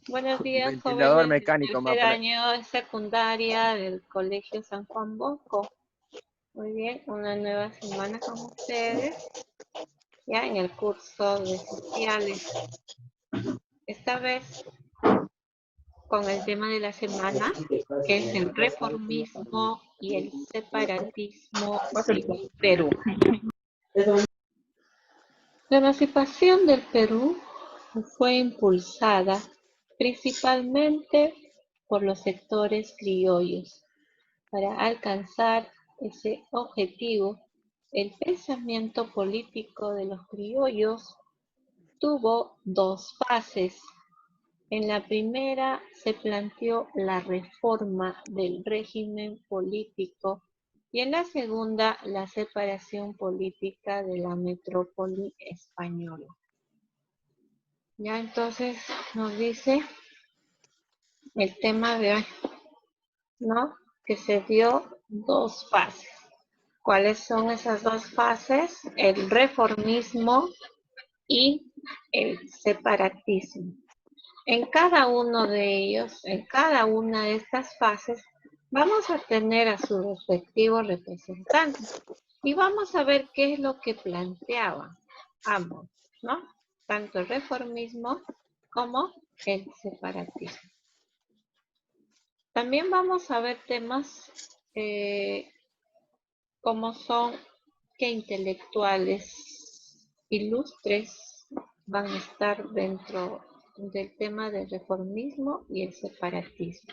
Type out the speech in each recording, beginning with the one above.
Buenos Un días, ventilador jóvenes del mecánico me va a tercer poner. año de secundaria del Colegio San Juan Bosco. Muy bien, una nueva semana con ustedes, ya en el curso de sociales. Esta vez con el tema de la semana, que es el reformismo y el separatismo en Perú. La emancipación del Perú fue impulsada principalmente por los sectores criollos. Para alcanzar ese objetivo, el pensamiento político de los criollos tuvo dos fases. En la primera se planteó la reforma del régimen político y en la segunda la separación política de la metrópoli española. Ya entonces nos dice el tema de hoy, ¿no? Que se dio dos fases. ¿Cuáles son esas dos fases? El reformismo y el separatismo. En cada uno de ellos, en cada una de estas fases, vamos a tener a su respectivo representante y vamos a ver qué es lo que planteaban ambos, ¿no? Tanto el reformismo como el separatismo. También vamos a ver temas como son qué intelectuales ilustres van a estar dentro del tema del reformismo y el separatismo.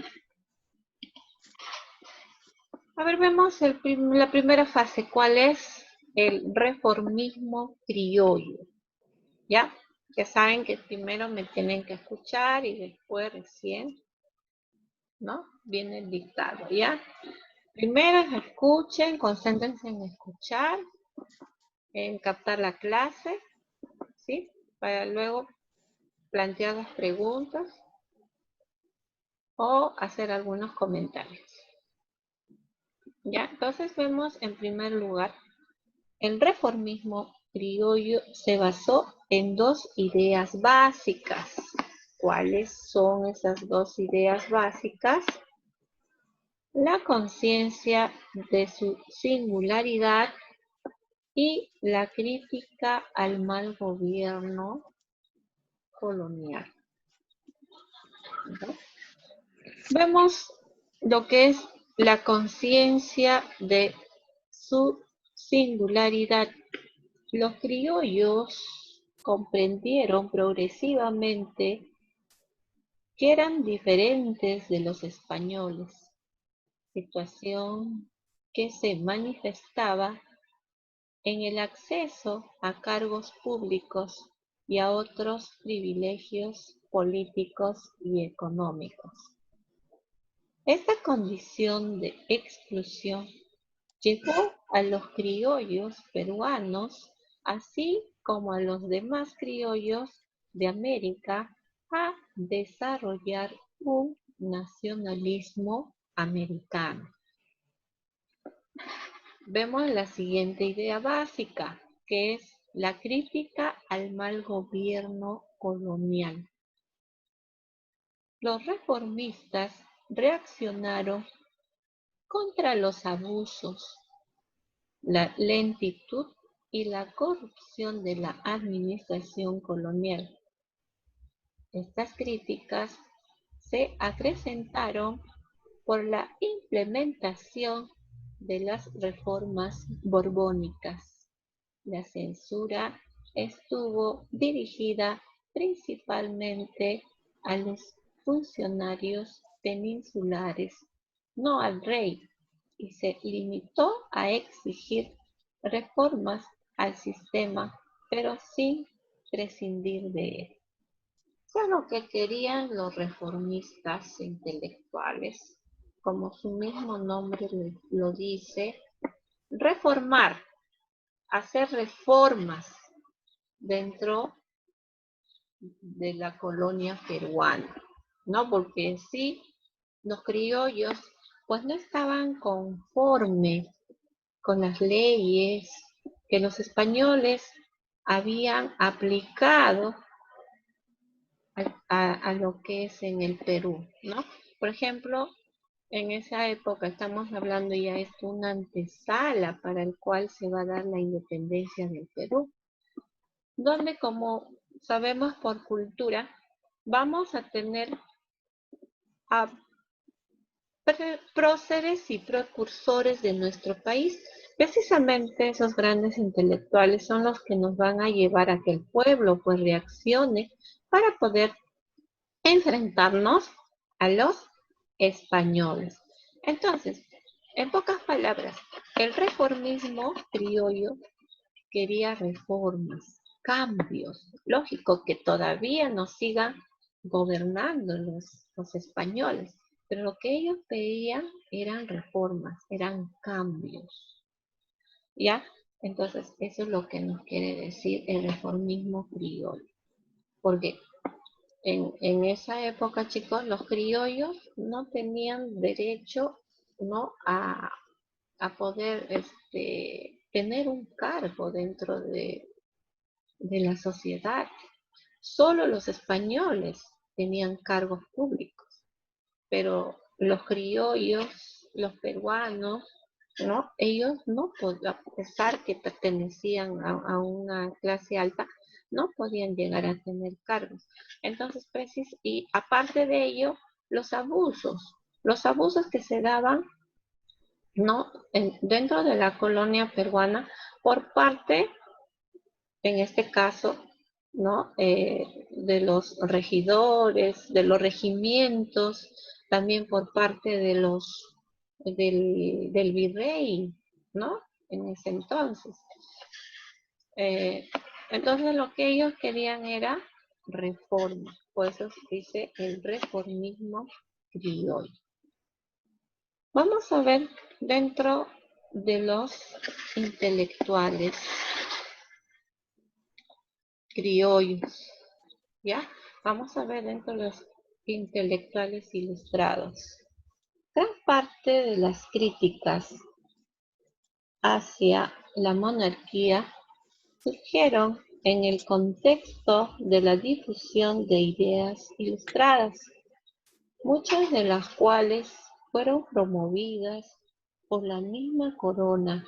A ver, vemos la primera fase, ¿cuál es el reformismo criollo? ¿Ya? Ya saben que primero me tienen que escuchar y después recién, ¿no? Viene el dictado, ¿ya? Primero escuchen, concéntrense en escuchar, en captar la clase, ¿sí? Para luego plantear las preguntas o hacer algunos comentarios. Ya, entonces vemos en primer lugar, el reformismo criollo se basó en dos ideas básicas. ¿Cuáles son esas dos ideas básicas? La conciencia de su singularidad y la crítica al mal gobierno colonial. ¿No? Vemos lo que es la conciencia de su singularidad. Los criollos comprendieron progresivamente que eran diferentes de los españoles, situación que se manifestaba en el acceso a cargos públicos y a otros privilegios políticos y económicos. Esta condición de exclusión llevó a los criollos peruanos, así como a los demás criollos de América, a desarrollar un nacionalismo americano. Vemos la siguiente idea básica, que es la crítica al mal gobierno colonial. Los reformistas reaccionaron contra los abusos, la lentitud y la corrupción de la administración colonial. Estas críticas se acrecentaron por la implementación de las reformas borbónicas. La censura estuvo dirigida principalmente a los funcionarios peninsulares, no al rey, y se limitó a exigir reformas al sistema, pero sin prescindir de él. Eso es lo que querían los reformistas intelectuales, como su mismo nombre lo dice, reformar, hacer reformas dentro de la colonia peruana, ¿no? Porque en sí los criollos pues no estaban conformes con las leyes que los españoles habían aplicado a lo que es en el Perú, ¿no? Por ejemplo, en esa época estamos hablando ya es una antesala para el cual se va a dar la independencia del Perú, donde como sabemos por cultura, vamos a tener a próceres y precursores de nuestro país. Precisamente esos grandes intelectuales son los que nos van a llevar a que el pueblo pues reaccione para poder enfrentarnos a los españoles. Entonces, en pocas palabras, el reformismo criollo quería reformas, cambios. Lógico que todavía nos sigan gobernando los españoles, pero lo que ellos pedían eran reformas, eran cambios. ¿Ya? Entonces, eso es lo que nos quiere decir el reformismo criollo. Porque en esa época, chicos, los criollos no tenían derecho, ¿no? a poder tener un cargo dentro de la sociedad. Solo los españoles tenían cargos públicos, pero los criollos, los peruanos, ¿no? Ellos no podían, a pesar que pertenecían a una clase alta, no podían llegar a tener cargos. Entonces, y aparte de ello, los abusos que se daban, ¿no? Dentro de la colonia peruana por parte, en este caso, ¿no? De los regidores, de los regimientos, también por parte de del virrey, ¿no? En ese entonces. Entonces lo que ellos querían era reforma, por eso se dice el reformismo criollo. Vamos a ver dentro de los intelectuales criollos, ¿ya? Vamos a ver dentro de los intelectuales ilustrados. Gran parte de las críticas hacia la monarquía surgieron en el contexto de la difusión de ideas ilustradas, muchas de las cuales fueron promovidas por la misma corona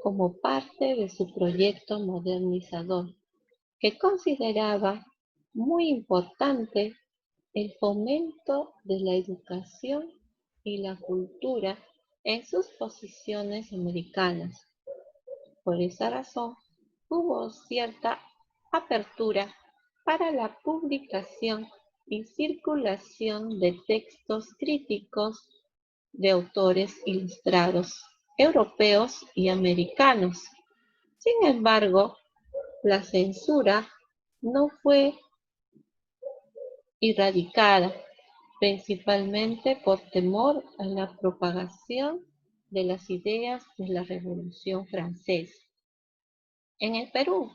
como parte de su proyecto modernizador, que consideraba muy importante el fomento de la educación y la cultura en sus posiciones americanas. Por esa razón, hubo cierta apertura para la publicación y circulación de textos críticos de autores ilustrados europeos y americanos. Sin embargo, la censura no fue erradicada, principalmente por temor a la propagación de las ideas de la Revolución Francesa. En el Perú,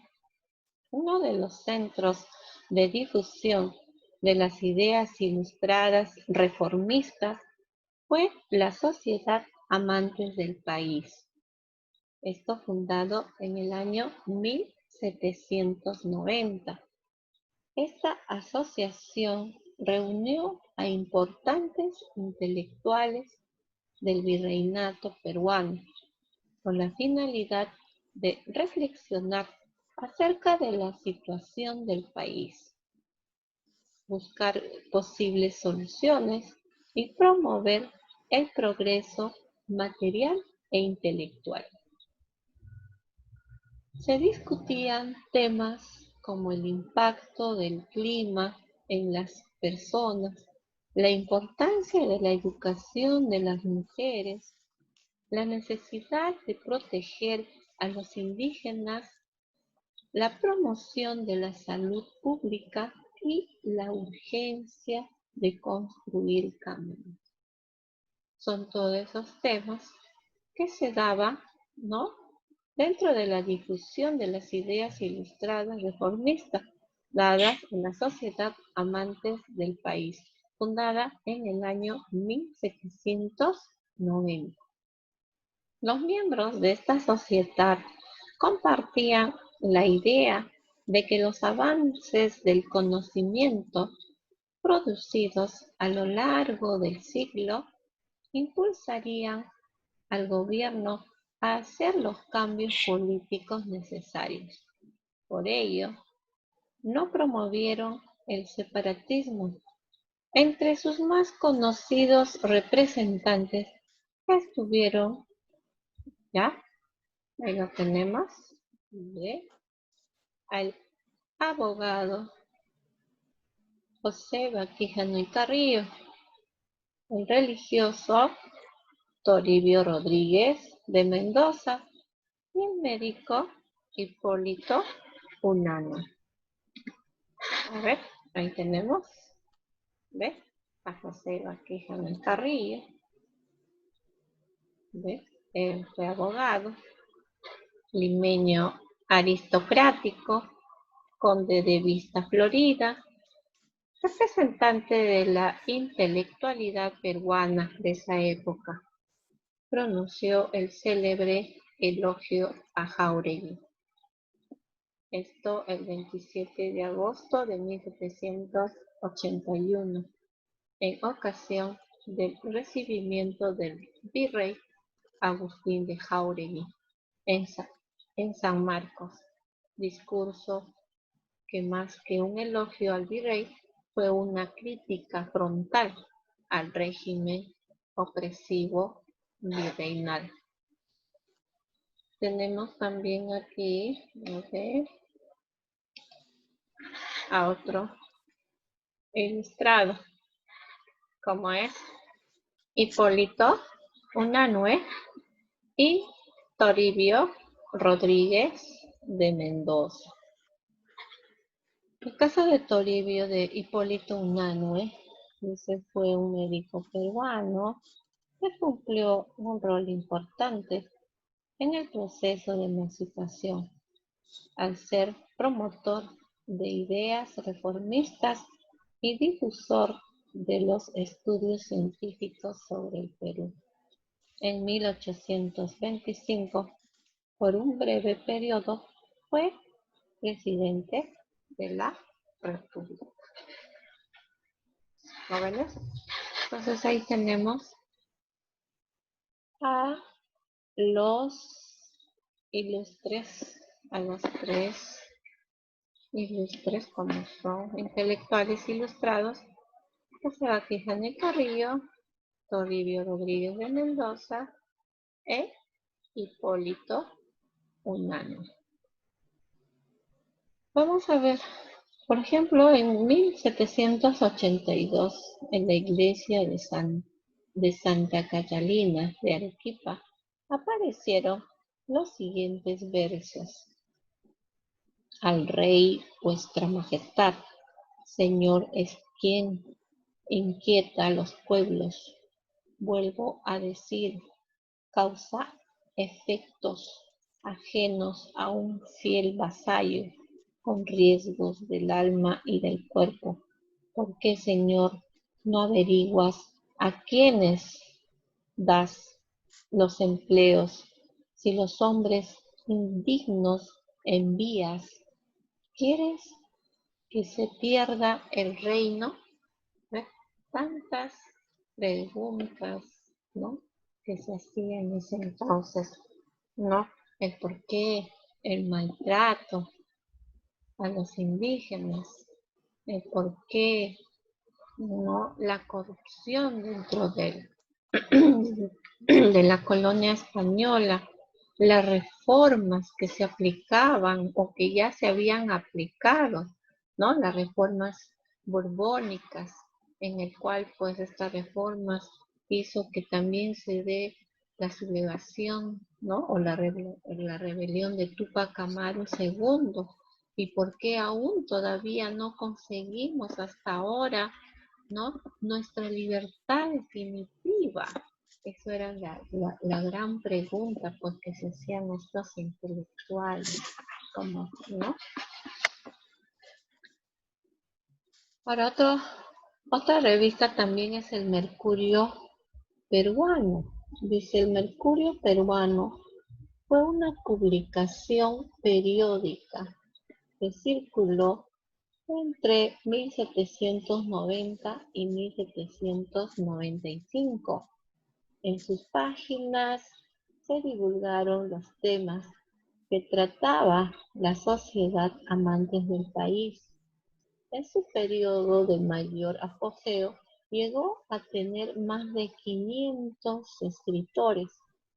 uno de los centros de difusión de las ideas ilustradas reformistas fue la Sociedad Amantes del País. Esto fundado en el año 1790. Esta asociación reunió a importantes intelectuales del virreinato peruano con la finalidad de reflexionar acerca de la situación del país, buscar posibles soluciones y promover el progreso material e intelectual. Se discutían temas como el impacto del clima en las personas, la importancia de la educación de las mujeres, la necesidad de proteger a los indígenas, la promoción de la salud pública y la urgencia de construir caminos. Son todos esos temas que se daban, ¿no? Dentro de la difusión de las ideas ilustradas reformistas dadas en la Sociedad Amantes del País, fundada en el año 1790. Los miembros de esta sociedad compartían la idea de que los avances del conocimiento producidos a lo largo del siglo impulsarían al gobierno a hacer los cambios políticos necesarios. Por ello, no promovieron el separatismo. Entre sus más conocidos representantes estuvieron, ya, ahí lo tenemos, al abogado José Baquijano y Carrillo, el religioso Toribio Rodríguez de Mendoza y el médico Hipólito Unanue. A ver, ahí tenemos, ¿ves? A José Baquijano y Carrillo, ¿ves? Él fue abogado, limeño aristocrático, conde de Vista Florida, representante de la intelectualidad peruana de esa época, pronunció el célebre elogio a Jáuregui. Esto el 27 de agosto de 1781, en ocasión del recibimiento del virrey Agustín de Jáuregui en San Marcos, discurso que más que un elogio al virrey fue una crítica frontal al régimen opresivo virreinal. Tenemos también aquí, a otro ilustrado, como es Hipólito Unanue y Toribio Rodríguez de Mendoza. El caso de Toribio de Hipólito Unanue, ese fue un médico peruano que cumplió un rol importante en el proceso de emancipación, al ser promotor de ideas reformistas y difusor de los estudios científicos sobre el Perú. En 1825, por un breve periodo, fue presidente de la República. ¿Jóvenes? Entonces ahí tenemos a los ilustres, a los tres ilustres como son intelectuales ilustrados, José Baquijano y Carrillo, Toribio Rodríguez de Mendoza e Hipólito Unanue. Vamos a ver, por ejemplo, en 1782, en la iglesia de Santa Catalina de Arequipa, aparecieron los siguientes versos. Al rey vuestra majestad, señor es quien inquieta a los pueblos. Vuelvo a decir, causa efectos ajenos a un fiel vasallo, con riesgos del alma y del cuerpo. ¿Por qué, Señor, no averiguas a quiénes das los empleos? Si los hombres indignos envías, ¿quieres que se pierda el reino? ¿Ves? Tantas preguntas, ¿no?, que se hacían en ese entonces, ¿no? El por qué, el maltrato a los indígenas, el por qué, ¿no?, la corrupción dentro de la colonia española, las reformas que se aplicaban o que ya se habían aplicado, ¿no? Las reformas borbónicas, en el cual pues estas reformas hizo que también se dé la sublevación, ¿no?, o la rebelión de Túpac Amaru II. ¿Y por qué aún todavía no conseguimos hasta ahora, ¿no?, nuestra libertad definitiva? Eso era la gran pregunta pues, que se hacían estos intelectuales, como, ¿no? Para otra revista también es el Mercurio Peruano. Dice, el Mercurio Peruano fue una publicación periódica que circuló entre 1790 y 1795. En sus páginas se divulgaron los temas que trataba la sociedad amantes del país. En su periodo de mayor apogeo llegó a tener más de 500 escritores,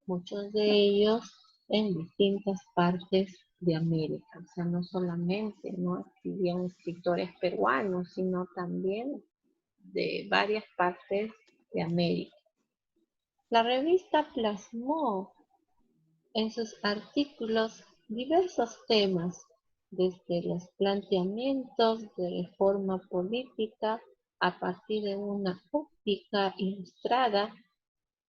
muchos de ellos en distintas partes de América. O sea, no solamente no escribían escritores peruanos, sino también de varias partes de América. La revista plasmó en sus artículos diversos temas, desde los planteamientos de reforma política a partir de una óptica ilustrada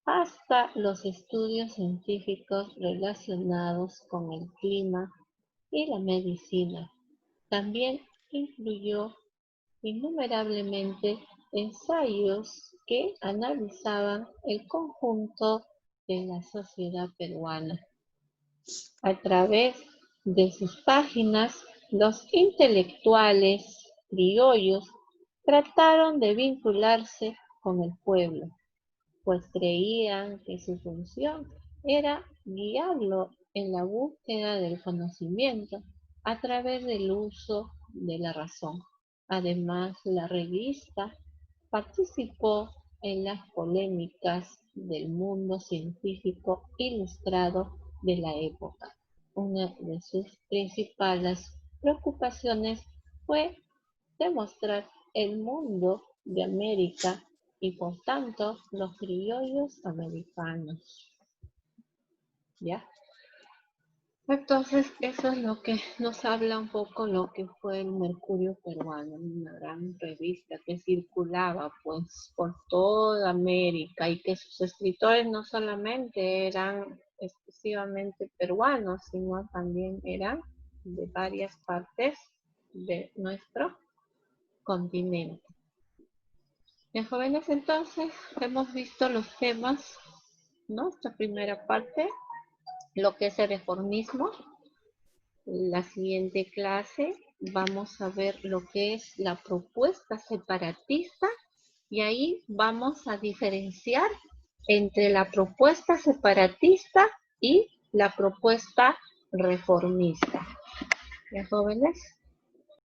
hasta los estudios científicos relacionados con el clima y la medicina. También incluyó innumerablemente ensayos que analizaban el conjunto de la sociedad peruana. A través de sus páginas, los intelectuales criollos trataron de vincularse con el pueblo, pues creían que su función era guiarlo en la búsqueda del conocimiento a través del uso de la razón. Además, la revista participó en las polémicas del mundo científico ilustrado de la época. Una de sus principales preocupaciones fue demostrar el mundo de América y por tanto los criollos americanos. ¿Ya? Entonces, eso es lo que nos habla un poco lo que fue el Mercurio peruano, una gran revista que circulaba pues por toda América y que sus escritores no solamente eran exclusivamente peruanos, sino también eran de varias partes de nuestro continente. Bien, jóvenes, entonces hemos visto los temas, ¿no? Esta primera parte, lo que es el reformismo. La siguiente clase vamos a ver lo que es la propuesta separatista y ahí vamos a diferenciar entre la propuesta separatista y la propuesta reformista. ¿Ya, jóvenes?